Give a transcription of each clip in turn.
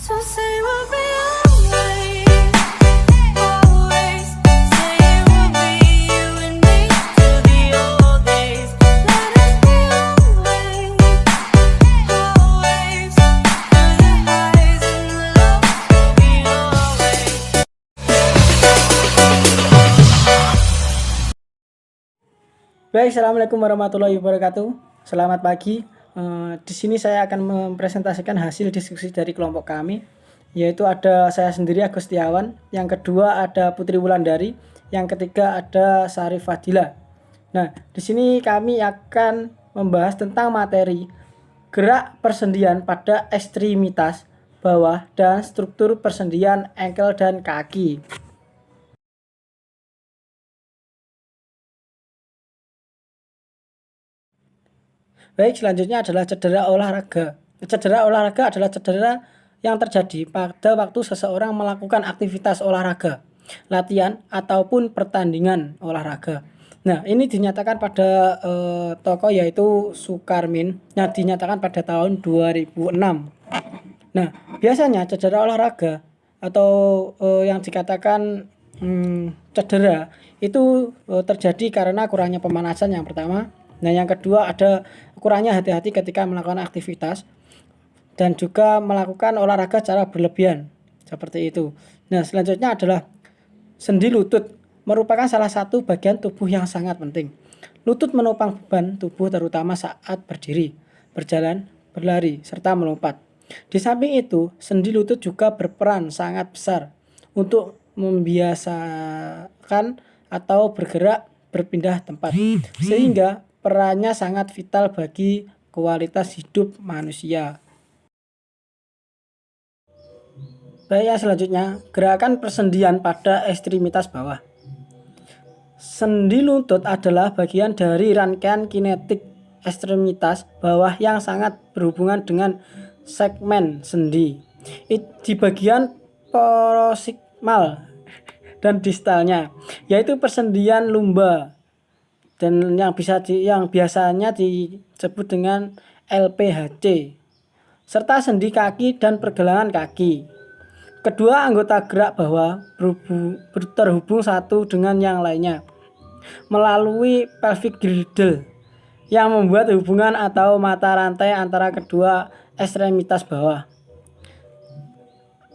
So say we'll be always, always. Say it will be you and me till the old days. Let us be always, always. Through the highs and the lows, we'll be always. Baik, assalamualaikum warahmatullahi wabarakatuh. Selamat pagi. Di sini saya akan mempresentasikan hasil diskusi dari kelompok kami, yaitu ada saya sendiri Agus Setiawan, yang kedua ada Putri Wulandari, yang ketiga ada Sari Fadila. Nah, di sini kami akan membahas tentang materi gerak persendian pada ekstremitas bawah dan struktur persendian engkel dan kaki. Baik, selanjutnya adalah cedera olahraga. Cedera olahraga adalah cedera yang terjadi pada waktu seseorang melakukan aktivitas olahraga, latihan, ataupun pertandingan olahraga. Nah, ini dinyatakan pada tokoh yaitu Sukarmin. Nah, dinyatakan pada tahun 2006. Nah, biasanya cedera olahraga atau yang dikatakan cedera itu terjadi karena kurangnya pemanasan yang pertama. Nah, yang kedua ada kurangnya hati-hati ketika melakukan aktivitas dan juga melakukan olahraga secara berlebihan seperti itu. Nah, selanjutnya adalah sendi lutut, merupakan salah satu bagian tubuh yang sangat penting. Lutut menopang beban tubuh terutama saat berdiri, berjalan, berlari, serta melompat. Di samping itu, sendi lutut juga berperan sangat besar untuk membiasakan atau bergerak berpindah tempat, sehingga perannya sangat vital bagi kualitas hidup manusia. Baik, yang selanjutnya, gerakan persendian pada ekstremitas bawah. Sendi lutut adalah bagian dari rangkaian kinetik ekstremitas bawah yang sangat berhubungan dengan segmen sendi di bagian proksimal dan distalnya, yaitu persendian lumbar dan yang biasanya disebut dengan LPHC, serta sendi kaki dan pergelangan kaki. Kedua anggota gerak bawah terhubung satu dengan yang lainnya melalui pelvic girdle yang membuat hubungan atau mata rantai antara kedua ekstremitas bawah.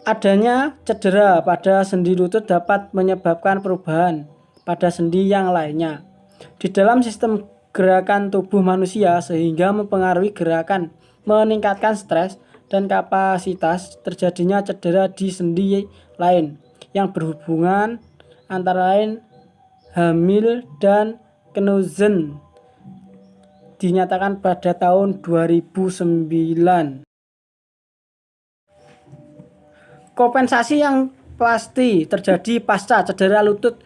Adanya cedera pada sendi lutut dapat menyebabkan perubahan pada sendi yang lainnya di dalam sistem gerakan tubuh manusia, sehingga mempengaruhi gerakan, meningkatkan stres dan kapasitas terjadinya cedera di sendi lain yang berhubungan, antara lain Hamil dan Knudsen, dinyatakan pada tahun 2009. Kompensasi yang pasti terjadi pasca cedera lutut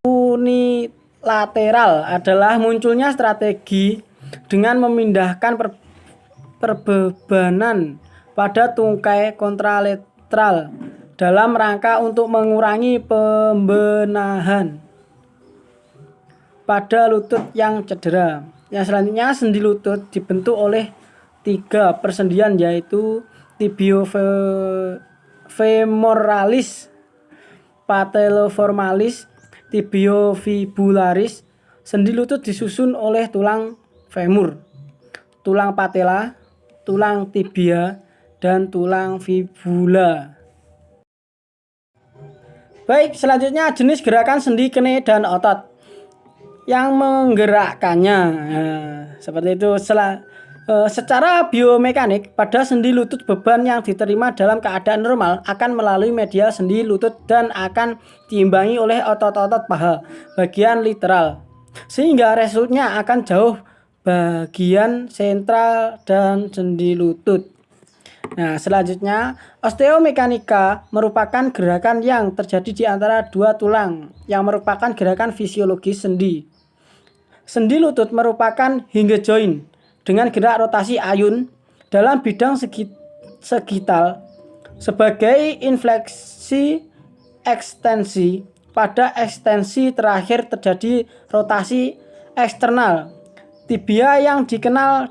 unilateral adalah munculnya strategi dengan memindahkan perbebanan pada tungkai kontralateral dalam rangka untuk mengurangi pembenahan pada lutut yang cedera. Yang selanjutnya, sendi lutut dibentuk oleh 3 persendian, yaitu tibiofemoralis, pateloformalis, tibiofibularis. Sendi lutut disusun oleh tulang femur, tulang patella, tulang tibia, dan tulang fibula. Baik, selanjutnya jenis gerakan sendi kene dan otot yang menggerakkannya. Seperti itu. Secara biomekanik, pada sendi lutut beban yang diterima dalam keadaan normal akan melalui medial sendi lutut dan akan diimbangi oleh otot-otot paha bagian lateral, sehingga resultnya akan jauh bagian sentral dan sendi lutut. Nah, selanjutnya, osteomekanika merupakan gerakan yang terjadi di antara dua tulang yang merupakan gerakan fisiologis sendi. Sendi lutut merupakan hinge joint dengan gerak rotasi ayun dalam bidang segital sebagai infleksi ekstensi. Pada ekstensi terakhir terjadi rotasi eksternal tibia yang dikenal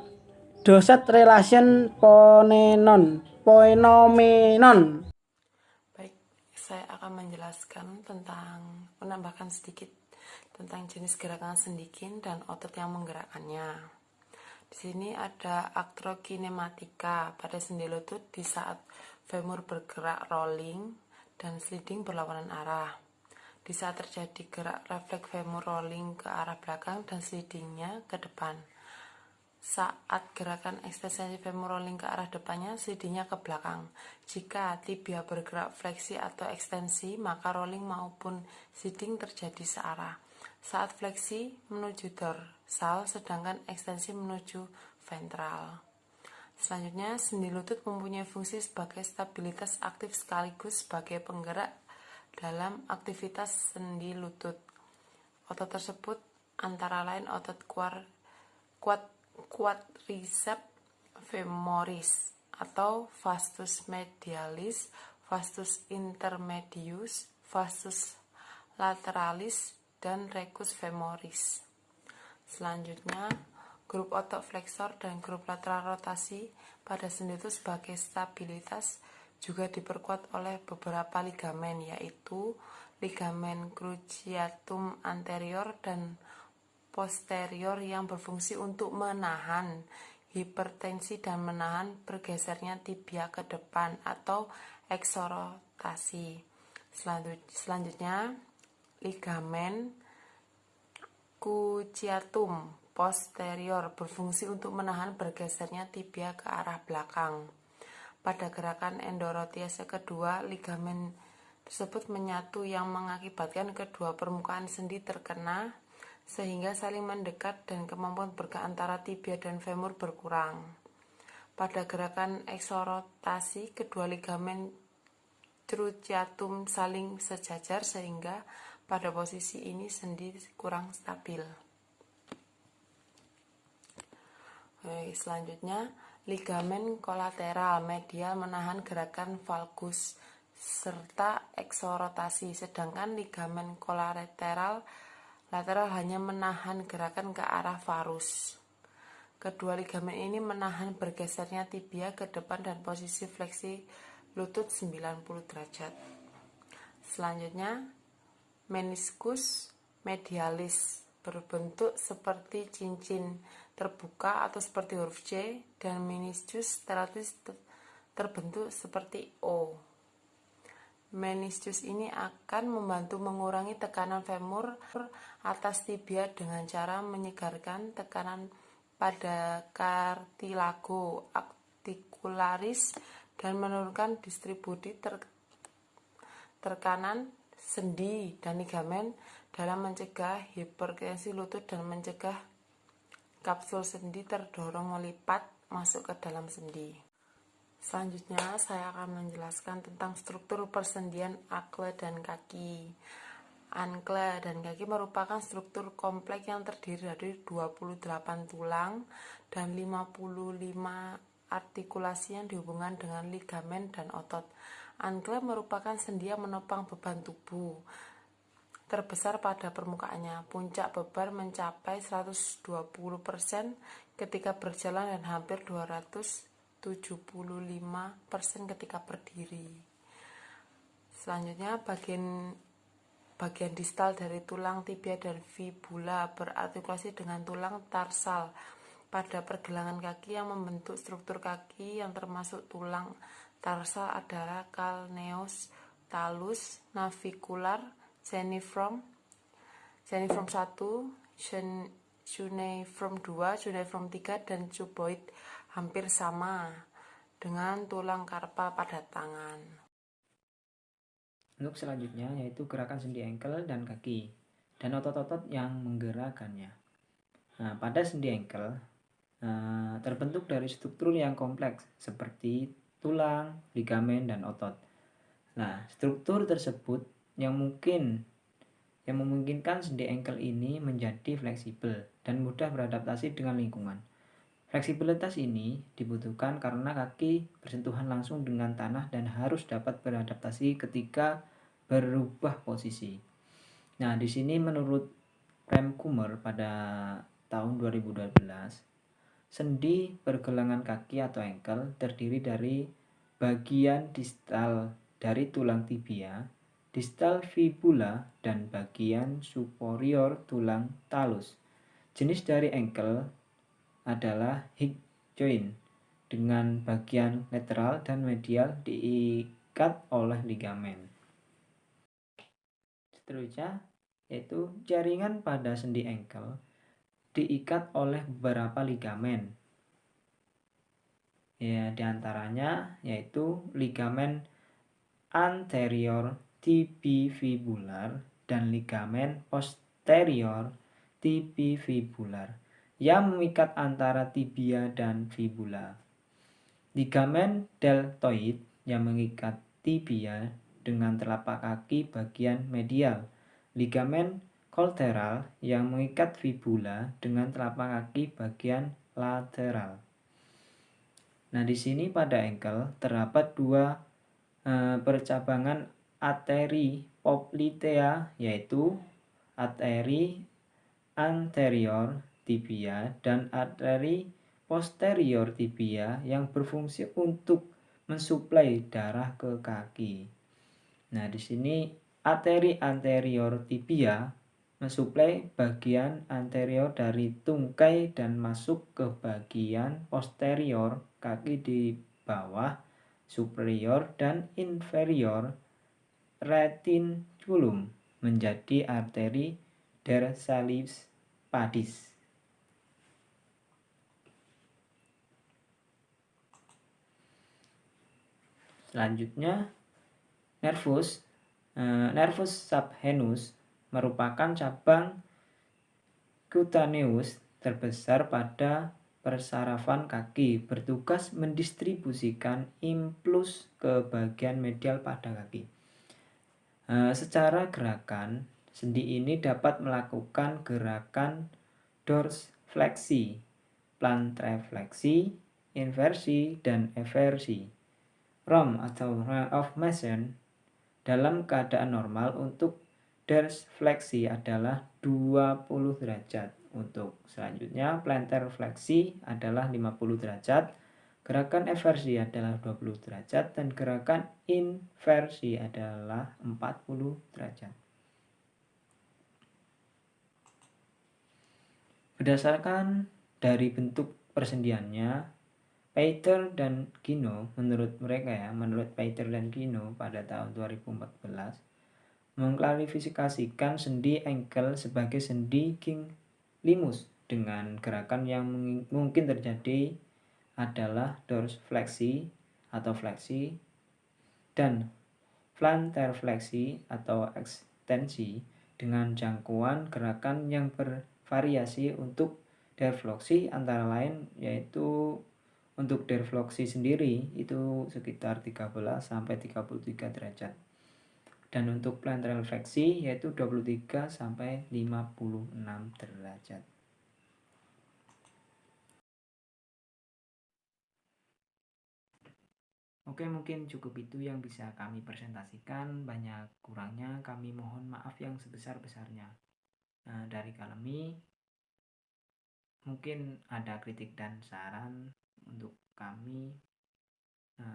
Docet relation Ponenon Poenomenon. Baik, saya akan menjelaskan menambahkan sedikit tentang jenis gerakan sendi kin dan otot yang menggerakkannya. Di sini ada aktrokinematika pada sendi lutut di saat femur bergerak rolling dan sliding berlawanan arah. Di saat terjadi gerak refleks femur rolling ke arah belakang dan slidingnya ke depan. Saat gerakan ekstensi femur rolling ke arah depannya, slidingnya ke belakang. Jika tibia bergerak fleksi atau ekstensi, maka rolling maupun sliding terjadi searah. Saat fleksi menuju dorsal, sedangkan ekstensi menuju ventral. Selanjutnya, sendi lutut mempunyai fungsi sebagai stabilitas aktif sekaligus sebagai penggerak dalam aktivitas sendi lutut. Otot tersebut antara lain otot quadriceps femoris atau vastus medialis, vastus intermedius, vastus lateralis, dan rectus femoris. Selanjutnya, grup otot fleksor dan grup lateral rotasi pada sendi itu sebagai stabilitas juga diperkuat oleh beberapa ligamen, yaitu ligamen cruciatum anterior dan posterior yang berfungsi untuk menahan hipertensi dan menahan bergesernya tibia ke depan atau eksorotasi. Selanjutnya, ligamen cruciatum posterior berfungsi untuk menahan bergesernya tibia ke arah belakang. Pada gerakan endorotiase kedua, ligamen tersebut menyatu yang mengakibatkan kedua permukaan sendi terkena sehingga saling mendekat dan kemampuan bergerak antara tibia dan femur berkurang. Pada gerakan eksorotasi, kedua ligamen cruciatum saling sejajar sehingga pada posisi ini sendi kurang stabil. Selanjutnya, ligamen kolateral medial menahan gerakan valgus serta eksorotasi, sedangkan ligamen kolateral lateral hanya menahan gerakan ke arah varus. Kedua ligamen ini menahan bergesernya tibia ke depan dan posisi fleksi lutut 90 derajat. Selanjutnya, meniscus medialis berbentuk seperti cincin terbuka atau seperti huruf C, dan meniscus lateralis terbentuk seperti O. Meniscus ini akan membantu mengurangi tekanan femur atas tibia dengan cara menyegarkan tekanan pada cartilago articularis dan menurunkan distribusi tekanan sendi dan ligamen dalam mencegah hipertensi lutut dan mencegah kapsul sendi terdorong melipat masuk ke dalam sendi. Selanjutnya, saya akan menjelaskan tentang struktur persendian ankle dan kaki. Ankle dan kaki merupakan struktur kompleks yang terdiri dari 28 tulang dan 55 artikulasi yang dihubungkan dengan ligamen dan otot. Ankle merupakan sendi yang menopang beban tubuh terbesar pada permukaannya. Puncak beban mencapai 120% ketika berjalan dan hampir 275% ketika berdiri. Selanjutnya, bagian distal dari tulang tibia dan fibula berartikulasi dengan tulang tarsal pada pergelangan kaki yang membentuk struktur kaki, yang termasuk tulang tarsal adalah calcaneus, talus, navicular, cuneiform 1, cuneiform 2, cuneiform 3, dan cuboid hampir sama dengan tulang karpal pada tangan. Untuk selanjutnya yaitu gerakan sendi ankle dan kaki dan otot-otot yang menggerakkannya. Nah, pada sendi ankle terbentuk dari struktur yang kompleks seperti tulang, ligamen, dan otot. Nah, struktur tersebut yang memungkinkan sendi ankle ini menjadi fleksibel dan mudah beradaptasi dengan lingkungan. Fleksibilitas ini dibutuhkan karena kaki bersentuhan langsung dengan tanah dan harus dapat beradaptasi ketika berubah posisi. Nah, di sini menurut Rem Kummer pada tahun 2012, sendi pergelangan kaki atau ankle terdiri dari bagian distal dari tulang tibia, distal fibula, dan bagian superior tulang talus. Jenis dari ankle adalah hip joint dengan bagian lateral dan medial diikat oleh ligamen. Seterusnya yaitu jaringan pada sendi ankle diikat oleh beberapa ligamen. Ya, diantaranya yaitu ligamen anterior tibifibular dan ligamen posterior tibifibular yang mengikat antara tibia dan fibula. Ligamen deltoid yang mengikat tibia dengan telapak kaki bagian medial. Ligamen collateral yang mengikat fibula dengan telapak kaki bagian lateral. Nah, di sini pada ankle terdapat dua percabangan arteri poplitea, yaitu arteri anterior tibia dan arteri posterior tibia yang berfungsi untuk mensuplai darah ke kaki. Nah, di sini arteri anterior tibia mensuplai bagian anterior dari tungkai dan masuk ke bagian posterior kaki di bawah superior dan inferior reticulum menjadi arteri dorsalis padis. Selanjutnya nervus subhenus merupakan cabang cutaneus terbesar pada persarafan kaki, bertugas mendistribusikan impuls ke bagian medial pada kaki. Secara gerakan, sendi ini dapat melakukan gerakan dorsfleksi, plantarfleksi, inversi, dan eversi. ROM atau range of motion dalam keadaan normal untuk dorsfleksi adalah 20 derajat. Untuk selanjutnya plantar fleksi adalah 50 derajat, gerakan eversi adalah 20 derajat, dan gerakan inversi adalah 40 derajat. Berdasarkan dari bentuk persendiannya, Pater dan Gino, menurut Pater dan Gino pada tahun 2014 mengklarifikasikan sendi ankle sebagai sendi limus dengan gerakan yang mungkin terjadi adalah dorsfleksi atau fleksi dan plantarfleksi atau ekstensi dengan jangkauan gerakan yang bervariasi. Untuk dorfleksi antara lain yaitu untuk dorfleksi sendiri itu sekitar 13 sampai 33 derajat. Dan untuk plantar fleksi yaitu 23 sampai 56 derajat. Oke, mungkin cukup itu yang bisa kami presentasikan. Banyak kurangnya kami mohon maaf yang sebesar-besarnya. Nah, dari kami mungkin ada kritik dan saran untuk kami,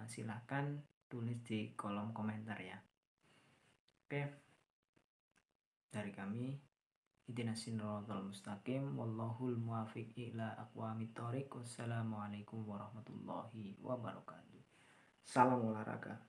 silahkan tulis di kolom komentar ya. Oke, dari kami ihdinas siratal mustaqim wallahul muwaffiq ila aqwamit thoriq. Wassalamualaikum warahmatullahi wabarakatuh. Salam olahraga.